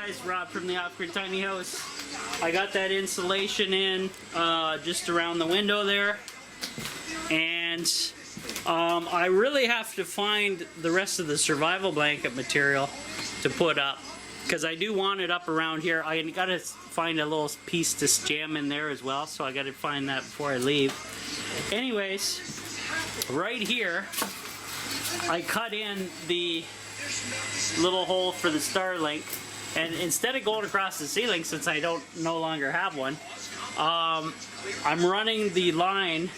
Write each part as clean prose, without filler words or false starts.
guys, Rob from the Off-Grid Tiny House. I got that insulation in just around the window there, and I really have to find the rest of the survival blanket material to put up, because I do want it up around here. I gotta find a little piece to jam in there as well, so I gotta find that before I leave. Anyways, right here I cut in the little hole for the Starlink, and instead of going across the ceiling, since I no longer have one, I'm running the line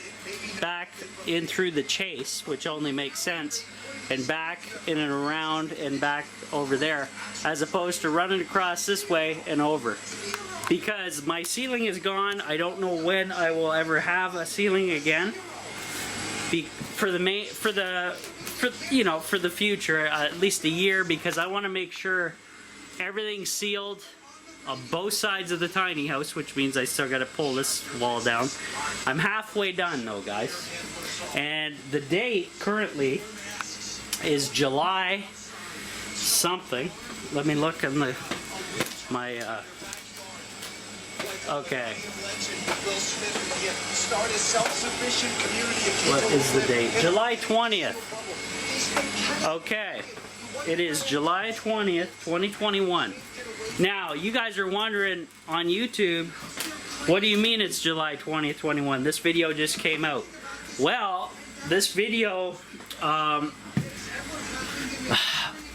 back in through the chase, which only makes sense, and back in and around and back over there, as opposed to running across this way and over. Because my ceiling is gone, I don't know when I will ever have a ceiling again. For the future, at least a year, because I want to make sure everything's sealed on both sides of the tiny house, which means I still got to pull this wall down. I'm halfway done though, guys, and the date currently is July something. Let me look in my okay. What is the date? July 20th. Okay. It is July 20th, 2021. Now, you guys are wondering on YouTube, what do you mean it's July 20th, 2021? This video just came out. Well, this video,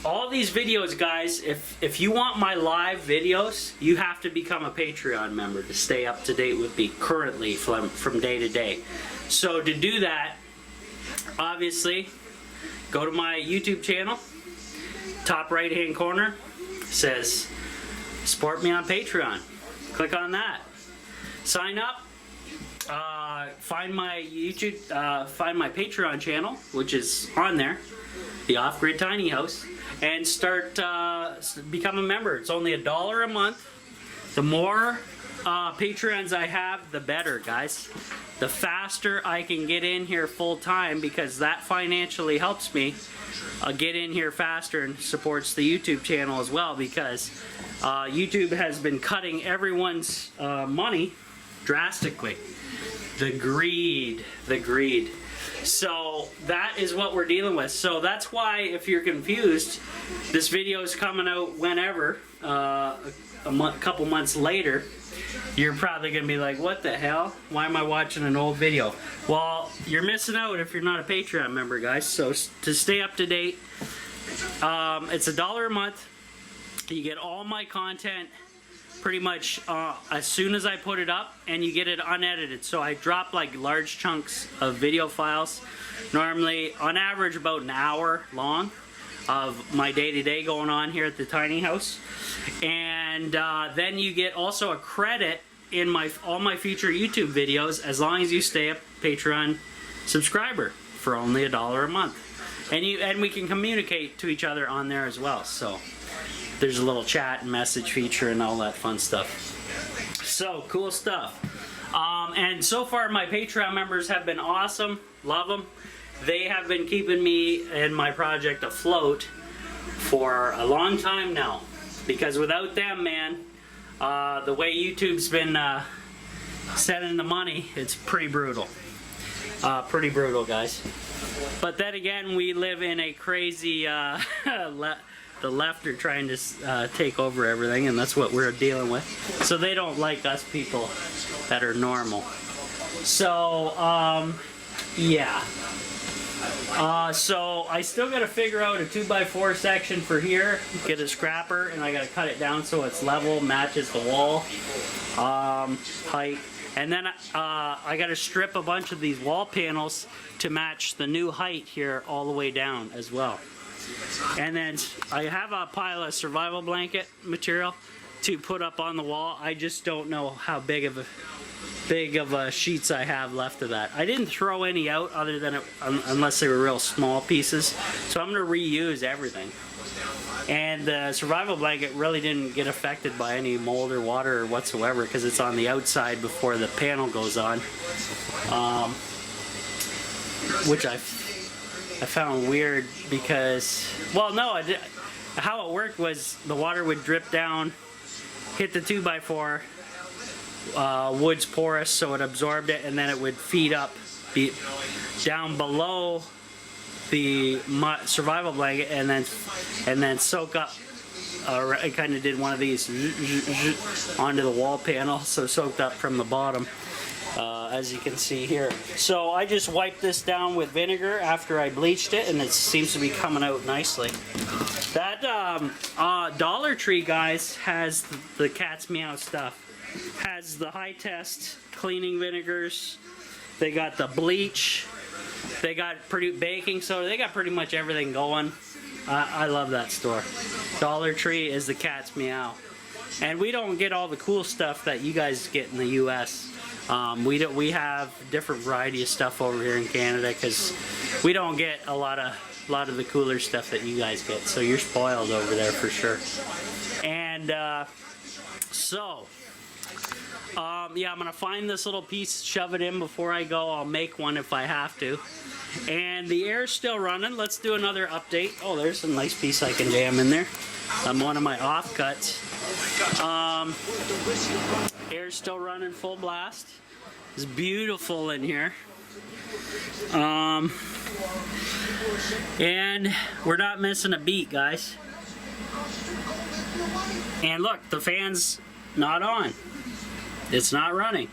all these videos, guys, if you want my live videos, you have to become a Patreon member to stay up to date with me currently from day to day. So to do that, obviously, go to my YouTube channel. Top right hand corner says support me on Patreon. Click on that. Sign up. Find my YouTube, find my Patreon channel, which is on there, the Off-Grid Tiny House, and start become a member. It's only $1 a month. The more Patreons I have, the better, guys. The faster I can get in here full time, because that financially helps me get in here faster and supports the YouTube channel as well, because YouTube has been cutting everyone's money drastically. The greed. So that is what we're dealing with. So that's why, if you're confused, this video is coming out whenever, a couple months later. You're probably going to be like, what the hell? Why am I watching an old video? Well, you're missing out if you're not a Patreon member, guys. So to stay up to date, it's $1 a month. You get all my content pretty much as soon as I put it up, and you get it unedited. So I drop like large chunks of video files, normally on average about an hour long, of my day-to-day going on here at the tiny house. And then you get also a credit in all my future YouTube videos, as long as you stay a Patreon subscriber for only $1 a month. And we can communicate to each other on there as well. So there's a little chat and message feature and all that fun stuff. So cool stuff. And so far my Patreon members have been awesome. Love them. They have been keeping me and my project afloat for a long time now. Because without them, man, the way YouTube's been sending the money, it's pretty brutal. Pretty brutal, guys. But then again, we live in a crazy, the left are trying to take over everything, and that's what we're dealing with. So they don't like us people that are normal. So, yeah. So I still got to figure out a 2x4 section for here, get a scrapper, and I got to cut it down so it's level, matches the wall height. And then I got to strip a bunch of these wall panels to match the new height here all the way down as well. And then I have a pile of survival blanket material to put up on the wall. I just don't know how big of sheets I have left of that. I didn't throw any out other than unless they were real small pieces. So I'm going to reuse everything. And the survival blanket really didn't get affected by any mold or water or whatsoever, because it's on the outside before the panel goes on. Which I found weird because, well, no, how it worked was the water would drip down hit the 2x4. Wood's porous, so it absorbed it, and then it would feed up down below the survival blanket, and then soak up. I kind of did one of these onto the wall panel, so soaked up from the bottom, as you can see here. So I just wiped this down with vinegar after I bleached it, and it seems to be coming out nicely. That Dollar Tree, guys, has the Cat's Meow stuff. Has the high test cleaning vinegars. They got the bleach. They got baking soda. They got pretty much everything going. I love that store. Dollar Tree is the Cat's Meow. And we don't get all the cool stuff that you guys get in the U.S. We have different variety of stuff over here in Canada because we don't get a lot of the cooler stuff that you guys get. So you're spoiled over there for sure. And yeah, I'm gonna find this little piece, shove it in before I go. I'll make one if I have to. And the air's still running. Let's do another update. Oh, there's a nice piece I can jam in there. One of my offcuts. Air's still running full blast. It's beautiful in here. And we're not missing a beat, guys. And look, the fan's not on. It's not running.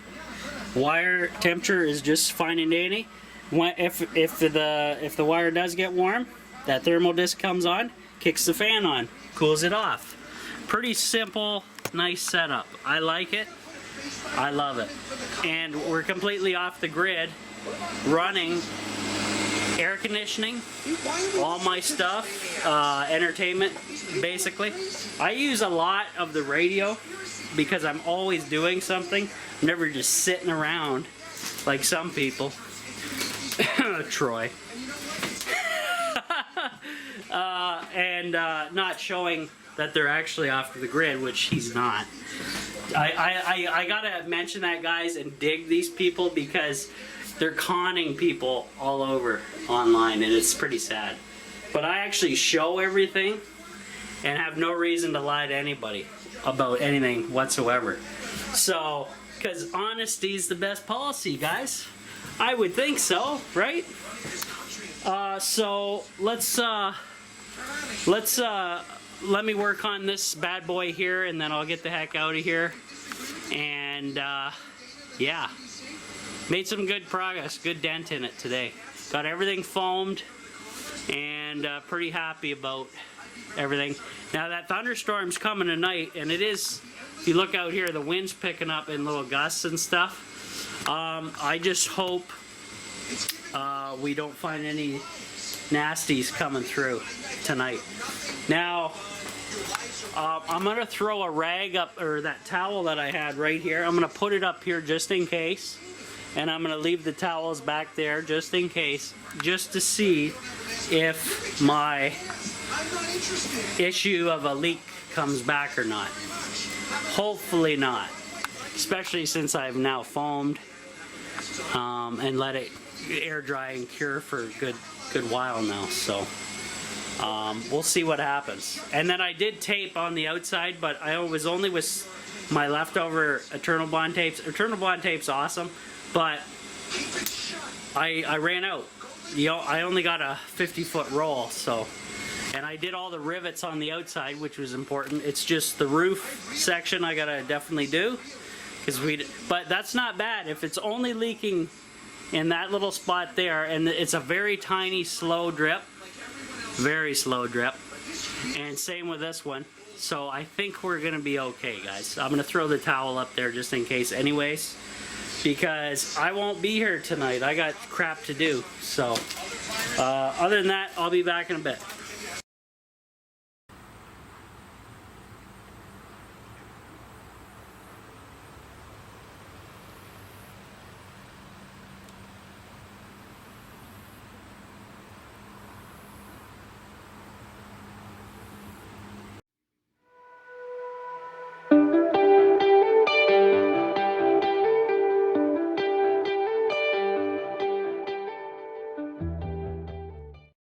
Wire temperature is just fine and dandy. If the wire does get warm, that thermal disc comes on, kicks the fan on, cools it off. Pretty simple, nice setup. I like it. I love it. And we're completely off the grid, running air conditioning, all my stuff, entertainment, basically. I use a lot of the radio because I'm always doing something. I'm never just sitting around like some people. Troy. And not showing that they're actually off the grid, which he's not. I gotta mention that, guys, and dig these people because they're conning people all over online, and it's pretty sad. But I actually show everything and have no reason to lie to anybody about anything whatsoever. So, because honesty's the best policy, guys. I would think so, right? So let me work on this bad boy here, and then I'll get the heck out of here. And yeah, made some good progress, good dent in it today. Got everything foamed, and pretty happy about everything. Now that thunderstorm's coming tonight, and it is. If you look out here, the wind's picking up in little gusts and stuff. I just hope we don't find any nasties coming through tonight. Now, I'm going to throw a rag up, or that towel that I had right here. I'm going to put it up here just in case. And I'm going to leave the towels back there just in case, just to see if my issue of a leak comes back or not. Hopefully not. Especially since I've now foamed and let it air dry and cure for a good while now. So we'll see what happens. And then I did tape on the outside, but I was only with my leftover Eternal Bond tapes. Eternal Bond tape's awesome, but I ran out. I only got a 50-foot roll, so. And I did all the rivets on the outside, which was important. It's just the roof section I gotta definitely do. But that's not bad. If it's only leaking in that little spot there, and it's a very tiny, slow drip, very slow drip, and same with this one. So I think we're gonna be okay, guys. I'm gonna throw the towel up there just in case anyways, because I won't be here tonight. I got crap to do. So other than that, I'll be back in a bit.